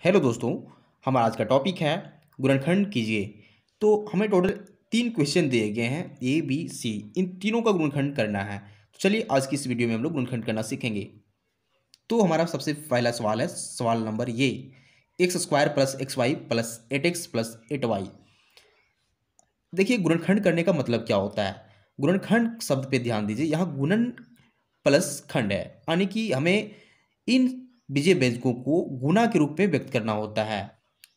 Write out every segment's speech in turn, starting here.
Hello दोस्तों। हमारा आज का टॉपिक है गुणनखंड कीजिए। तो हमें टोटल 3 क्वेश्चन दिए गए हैं, ए बी सी। इन तीनों का गुणनखंड करना है। तो चलिए आज की इस वीडियो में हम लोग गुणनखंड करना सीखेंगे। तो हमारा सबसे पहला सवाल है, सवाल नंबर ये, x square plus x y plus 8x plus 8y। देखिए गुणनखंड करने का मतलब क्या होता है। गुणनखंड शब्द पे ध्यान दीजिए, यहाँ गुणन प्लस खंड है, यानी कि हमें इन बीजीय व्यंजकों को गुणा के रूप में व्यक्त करना होता है।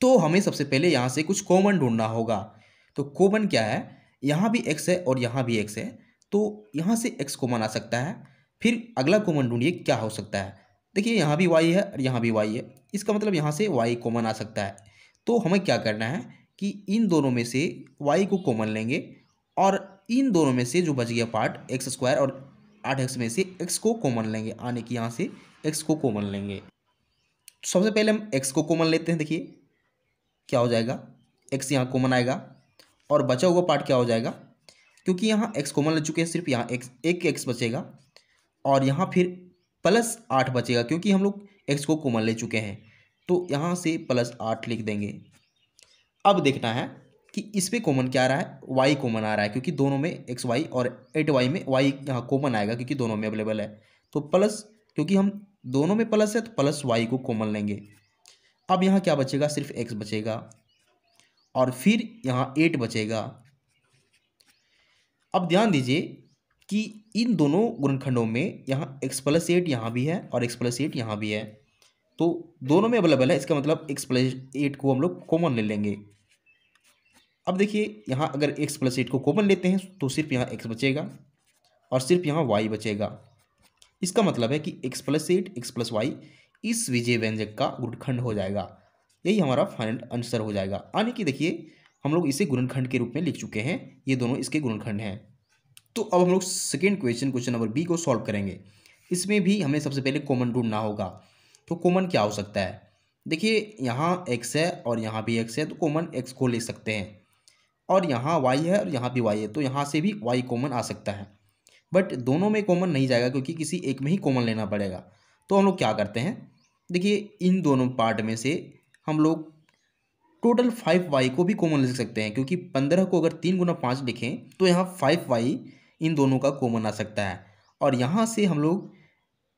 तो हमें सबसे पहले यहाँ से कुछ कॉमन ढूंढना होगा। तो कॉमन क्या है, यहाँ भी x है और यहाँ भी x है, तो यहाँ से x कॉमन आ सकता है। फिर अगला कॉमन ढूंढिए क्या हो सकता है। देखिए यहाँ भी y है और यहाँ भी y है, इसका मतलब यहाँ से y कॉमन आ सकता है। तो हमें क्या करना है कि इन दोनों में से y को कॉमन लेंगे और इन दोनों में से जो बच गया पार्ट एक्स स्क्वायर और 8x में से x को कॉमन लेंगे, आने की यहाँ से x को कॉमन लेंगे। तो सबसे पहले हम x को कॉमन लेते हैं। देखिए क्या हो जाएगा, x यहाँ कॉमन आएगा और बचा हुआ पार्ट क्या हो जाएगा, क्योंकि यहाँ x कॉमन ले चुके हैं, सिर्फ यहाँ एक x बचेगा और यहाँ फिर प्लस 8 बचेगा, क्योंकि हम लोग x को कॉमन ले चुके हैं। तो यहाँ से प्लस 8 लिख देंगे। अब देखना है कि इस पे कॉमन क्या आ रहा है, y कॉमन आ रहा है, क्योंकि दोनों में एक्स वाई और 8y में y यहाँ कॉमन आएगा, क्योंकि दोनों में अवेलेबल है। तो प्लस, क्योंकि हम दोनों में प्लस है तो प्लस y को कॉमन लेंगे। अब यहाँ क्या बचेगा, सिर्फ x बचेगा और फिर यहाँ 8 बचेगा। अब ध्यान दीजिए कि इन दोनों गुणनखंडों में यहाँ x प्लस 8 यहाँ भी है और x प्लस 8 यहाँ भी है, तो दोनों में अवेलेबल है। इसका मतलब x प्लस 8 को हम लोग कॉमन ले लेंगे। अब देखिए यहाँ अगर x प्लस 8 को कॉमन लेते हैं तो सिर्फ यहाँ x बचेगा और सिर्फ यहाँ y बचेगा। इसका मतलब है कि x plus 8 x plus y इस विजय व्यंजक का गुणनखंड हो जाएगा। यही हमारा फाइनल आंसर हो जाएगा। यानी कि देखिए हम लोग इसे गुणनखंड के रूप में लिख चुके हैं, ये दोनों इसके गुणनखंड हैं। तो अब हम लोग सेकेंड क्वेश्चन नंबर बी को सॉल्व करेंगे। इसमें भी हमें सबसे पहले कॉमन ढूंढना होगा। तो कॉमन क्या हो सकता है, देखिए यहाँ x है और यहाँ भी x है, तो कॉमन x को ले सकते हैं। और यहाँ y है और यहाँ भी y है, तो यहाँ से भी y कॉमन आ सकता है। बट दोनों में कॉमन नहीं जाएगा, क्योंकि किसी एक में ही कॉमन लेना पड़ेगा। तो हम लोग क्या करते हैं, देखिए इन दोनों पार्ट में से हम लोग टोटल 5y को भी कॉमन ले सकते हैं, क्योंकि 15 को अगर 3 गुना 5 लिखें तो यहाँ 5y इन दोनों का कॉमन आ सकता है। और यहाँ से हम लोग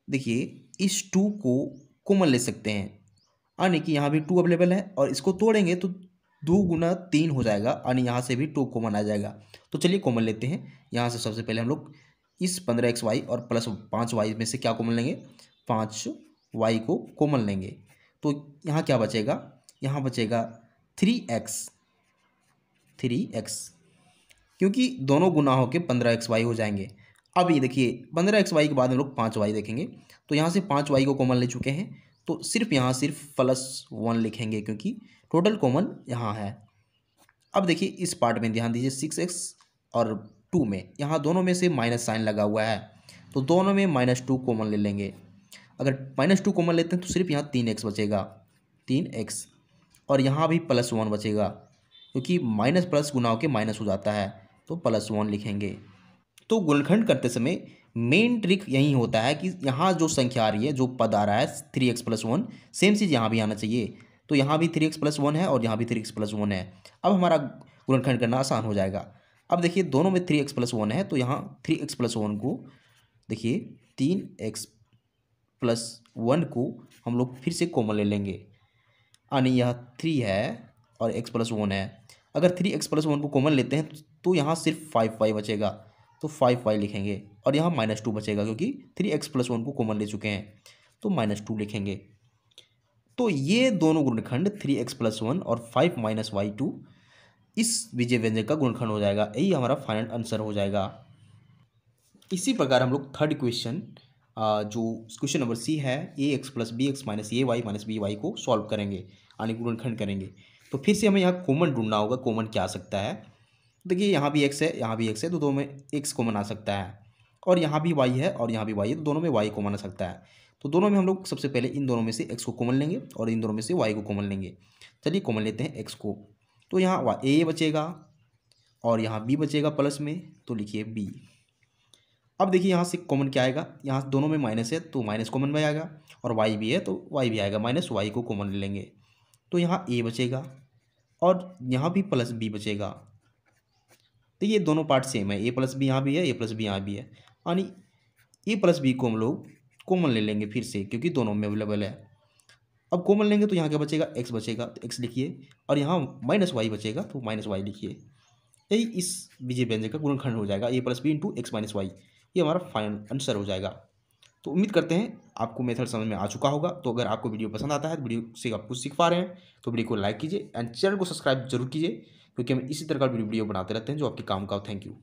देखिए इस 2 को कॉमन ले सकते हैं, यानी कि यहाँ भी 2 अवेलेबल है और इसको तोड़ेंगे तो 2 गुना 3 हो जाएगा, यानी यहाँ से भी 2 कॉमन आ जाएगा। तो चलिए कॉमन लेते हैं। यहाँ से सबसे पहले हम लोग इस 15xy और प्लस 5y में से क्या कॉमन लेंगे, 5y को कॉमन लेंगे। तो यहाँ क्या बचेगा, यहाँ बचेगा 3x, क्योंकि दोनों गुना होकर 15xy हो जाएंगे। अब ये देखिए 15xy के बाद हम लोग 5y देखेंगे, तो यहाँ से 5y को कॉमन ले चुके हैं, तो सिर्फ यहाँ सिर्फ +1 लिखेंगे, क्योंकि टोटल कॉमन यहाँ है। अब देखिए इस पार्ट में ध्यान दीजिए, 6x और 2 में यहाँ दोनों में से माइनस साइन लगा हुआ है, तो दोनों में -2 कॉमन ले लेंगे। अगर -2 कॉमन लेते हैं तो सिर्फ यहाँ 3x बचेगा, 3x, और यहाँ भी +1 बचेगा, क्योंकि माइनस प्लस गुना होकर माइनस हो जाता है, तो +1 लिखेंगे। तो गुणनखंड करते समय मेन ट्रिक यही होता है कि यहाँ जो संख्या आ रही है, जो पद आ रहा है 3x + 1, सेम चीज़ यहाँ भी आना चाहिए। तो यहाँ भी 3x + 1 है और यहाँ भी 3x + 1 है। अब हमारा गुणनखंड करना आसान हो जाएगा। अब देखिए दोनों में 3x + 1 है, तो यहाँ 3x + 1 को देखिए 3x + 1 को हम लोग फिर से कॉमन ले लेंगे, यानी यह 3 है और x + 1 है। अगर 3x + 1 को कॉमन लेते हैं तो यहाँ सिर्फ 5y बचेगा, तो 5y लिखेंगे और यहाँ -2 बचेगा, क्योंकि 3x + 1 को कॉमन ले चुके हैं, तो -2 लिखेंगे। तो ये दोनों गुणनखंड 3x + 1 और 5 - y2 इस विजय व्यंजक का गुणनखंड हो जाएगा। यही हमारा फाइनल आंसर हो जाएगा। इसी प्रकार हम लोग थर्ड क्वेश्चन, जो क्वेश्चन नंबर सी है, ax + bx - ay - by को सॉल्व करेंगे, यानी गुणनखंड करेंगे। तो फिर से हमें यहाँ कॉमन ढूंढना होगा, कॉमन क्या आ सकता है। देखिए यहाँ भी x है, यहाँ भी x है, तो दोनों में x कॉमन आ सकता है, और यहाँ भी y है और यहाँ भी y है, तो दोनों में y कॉमन आ सकता है। तो दोनों में हम लोग सबसे पहले इन दोनों में से x को कॉमन लेंगे और इन दोनों में से y को कॉमन लेंगे। चलिए कॉमन लेते हैं x को, तो यहाँ a बचेगा और यहाँ b बचेगा प्लस में, तो लिखिए b। अब देखिए यहाँ से कॉमन क्या आएगा, यहाँ दोनों में माइनस है तो माइनस कॉमन में आएगा, और y भी है तो y भी आएगा, -y को कॉमन ले लेंगे। तो यहाँ ए बचेगा और यहाँ भी प्लस बी बचेगा। तो ये दोनों पार्ट सेम है, ए प्लस बी यहाँ भी है, ए प्लस बी यहाँ भी है, यानी ए प्लस बी को हम लोग कॉमन ले लेंगे फिर से, क्योंकि दोनों में अवेलेबल है। अब कॉमन लेंगे तो यहाँ क्या बचेगा, एक्स बचेगा, तो एक्स लिखिए, और यहाँ माइनस वाई बचेगा तो माइनस वाई लिखिए। यही इस बीजीय व्यंजक का गुणनखंड हो जाएगा, A plus B into X minus Y. ये हमारा फाइनल आंसर हो जाएगा। तो उम्मीद करते हैं आपको मेथड समझ में आ चुका होगा। तो अगर आपको वीडियो पसंद आता है, तो वीडियो से आप कुछ सीख पा रहे हैं, तो वीडियो को लाइक कीजिए एंड चैनल को सब्सक्राइब जरूर कीजिए, क्योंकि हम इसी तरह का वीडियो बनाते रहते हैं जो आपके काम का हो। Thank you.